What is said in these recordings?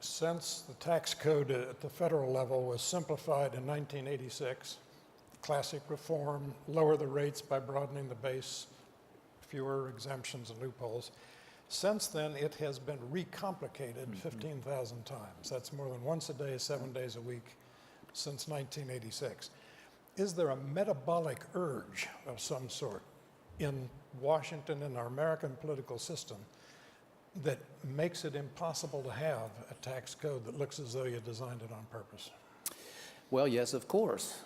Since the tax code at the federal level was simplified in 1986, classic reform, lower the rates by broadening the base, fewer exemptions and loopholes. Since then, it has been recomplicated 15,000 times. That's more than once a day, 7 days a week since 1986. Is there a metabolic urge of some sort in Washington, in our American political system, that makes it impossible to have a tax code that looks as though you designed it on purpose? Well, yes, of course.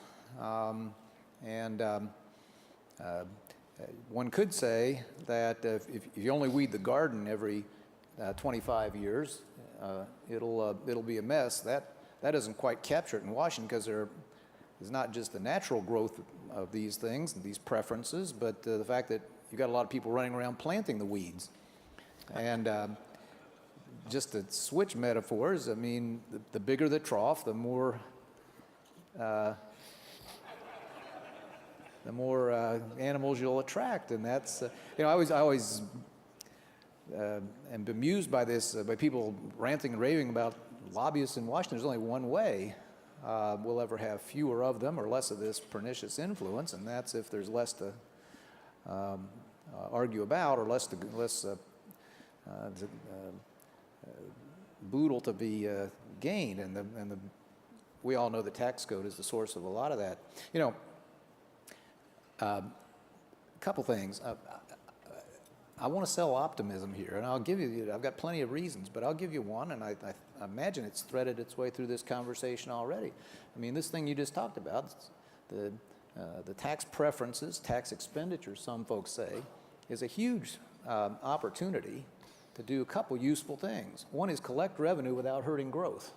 One could say that if you only weed the garden every 25 years, it'll be a mess. That doesn't quite capture it in Washington, because there is not just the natural growth of these things and these preferences, but the fact that you've got a lot of people running around planting the weeds. And just to switch metaphors, I mean, the bigger the trough, the more animals you'll attract. And that's, you know, I always am bemused by this, by people ranting and raving about lobbyists in Washington. There's only one way we'll ever have fewer of them or less of this pernicious influence, and that's if there's less to argue about, or less boodle to be gained. And we all know the tax code is the source of a lot of that. You know, a couple things. I want to sell optimism here, and I'll give you, I've got plenty of reasons, but I'll give you one, and I imagine it's threaded its way through this conversation already. I mean, this thing you just talked about, the tax preferences, tax expenditures, some folks say, is a huge opportunity to do a couple useful things. One is collect revenue without hurting growth.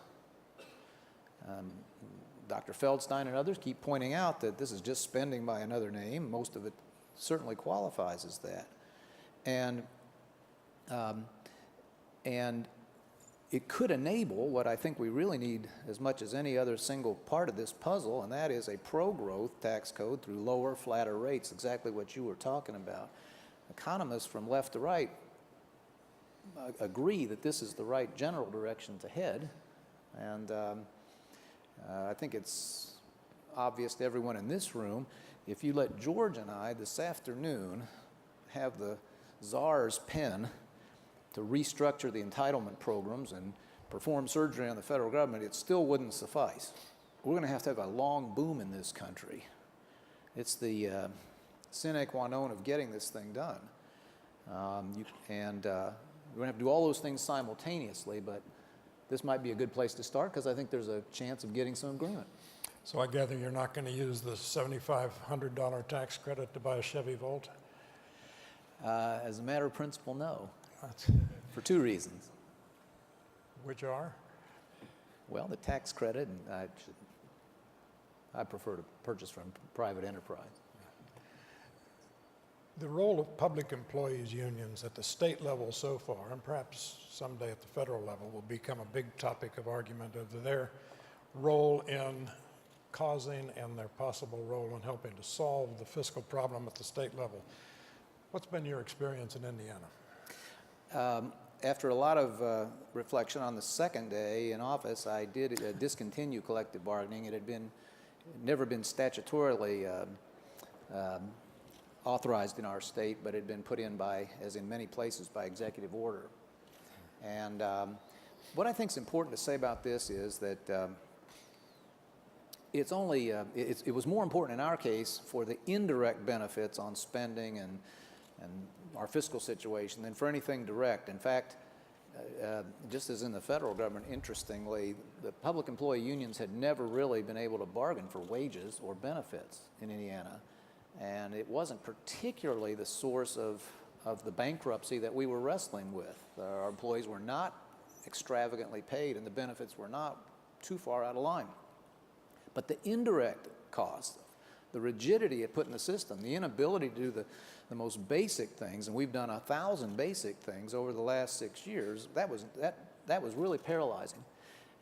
Dr. Feldstein and others keep pointing out that this is just spending by another name. Most of it certainly qualifies as that. And it could enable what I think we really need as much as any other single part of this puzzle, and that is a pro-growth tax code through lower, flatter rates, exactly what you were talking about. Economists from left to right agree that this is the right general direction to head, and I think it's obvious to everyone in this room. If you let George and I this afternoon have the czar's pen to restructure the entitlement programs and perform surgery on the federal government, it still wouldn't suffice. We're going to have a long boom in this country. It's the sine qua non of getting this thing done. We're going to have to do all those things simultaneously, but this might be a good place to start, because I think there's a chance of getting some agreement. So I gather you're not going to use the $7,500 tax credit to buy a Chevy Volt? As a matter of principle, no. For two reasons. Which are? Well, the tax credit, and I prefer to purchase from private enterprise. The role of public employees unions at the state level so far, and perhaps someday at the federal level, will become a big topic of argument of their role in causing and their possible role in helping to solve the fiscal problem at the state level. What's been your experience in Indiana? After a lot of reflection on the second day in office, I did discontinue collective bargaining. It had never been statutorily authorized in our state, but it had been put in by, as in many places, by executive order. And what I think is important to say about this is that it was more important in our case for the indirect benefits on spending and our fiscal situation than for anything direct. In fact, just as in the federal government, interestingly, the public employee unions had never really been able to bargain for wages or benefits in Indiana. And it wasn't particularly the source of the bankruptcy that we were wrestling with. Our employees were not extravagantly paid, and the benefits were not too far out of line. But the indirect costs, the rigidity it put in the system, the inability to do the most basic things, and we've done 1,000 basic things over the last 6 years, that was really paralyzing.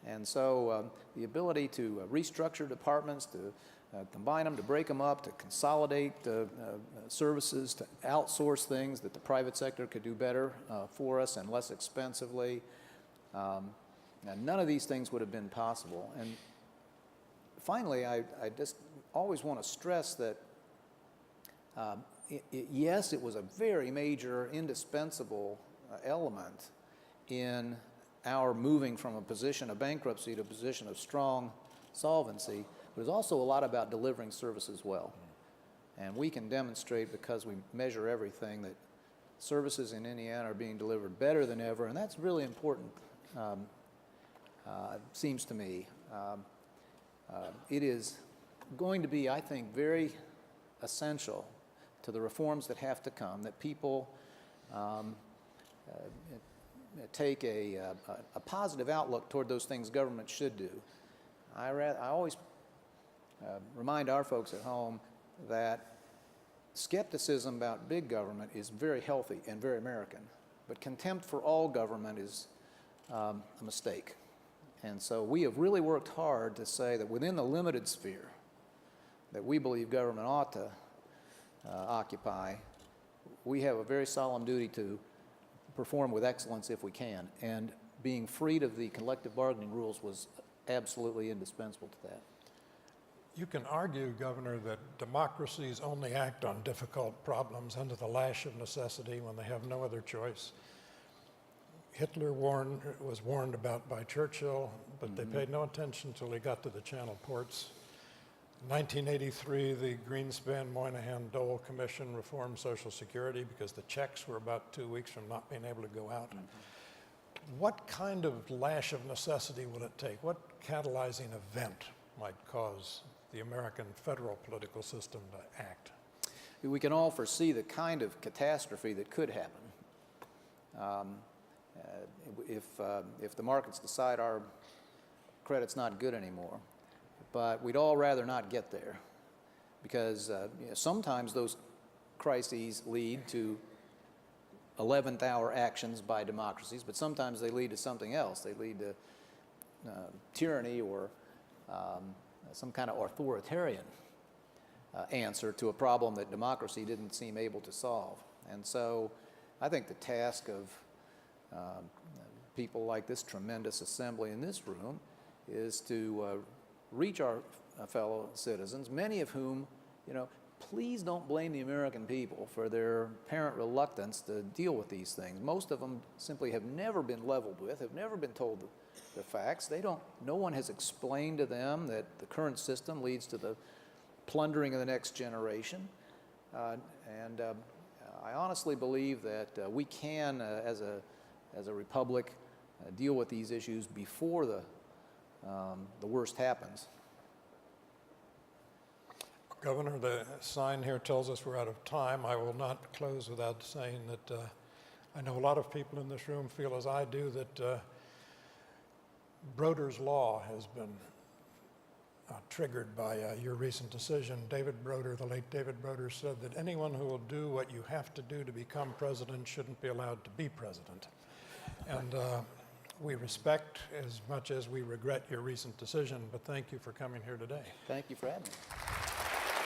And so the ability to restructure departments, to combine them, to break them up, to consolidate services, to outsource things that the private sector could do better for us and less expensively. Now, none of these things would have been possible. And finally, I just always want to stress that, yes, it was a very major, indispensable element in our moving from a position of bankruptcy to a position of strong solvency, but it's also a lot about delivering services well. And we can demonstrate, because we measure everything, that services in Indiana are being delivered better than ever, and that's really important, seems to me. It is going to be, I think, very essential to the reforms that have to come, that people take a positive outlook toward those things government should do. I always remind our folks at home that skepticism about big government is very healthy and very American, but contempt for all government is a mistake. And so we have really worked hard to say that within the limited sphere that we believe government ought to occupy, we have a very solemn duty to perform with excellence if we can. And being freed of the collective bargaining rules was absolutely indispensable to that. You can argue, Governor, that democracies only act on difficult problems under the lash of necessity when they have no other choice. Hitler was warned about by Churchill, but they paid no attention until he got to the Channel ports. In 1983, the Greenspan-Moynihan-Dole Commission reformed Social Security because the checks were about 2 weeks from not being able to go out. What kind of lash of necessity will it take? What catalyzing event might cause the American federal political system to act? We can all foresee the kind of catastrophe that could happen. If the markets decide our credit's not good anymore. But we'd all rather not get there, because sometimes those crises lead to 11th hour actions by democracies, but sometimes they lead to something else. They lead to tyranny or some kind of authoritarian answer to a problem that democracy didn't seem able to solve. And so I think the task of people like this tremendous assembly in this room is to reach our fellow citizens, many of whom, please don't blame the American people for their apparent reluctance to deal with these things. Most of them simply have never been leveled with, have never been told the facts. No one has explained to them that the current system leads to the plundering of the next generation. And I honestly believe that we can, as a republic, deal with these issues before the worst happens. Governor, the sign here tells us we're out of time. I will not close without saying that I know a lot of people in this room feel as I do that Broder's Law has been triggered by your recent decision. David Broder, the late David Broder, said that anyone who will do what you have to do to become president shouldn't be allowed to be president. And we respect as much as we regret your recent decision, but thank you for coming here today. Thank you for having me.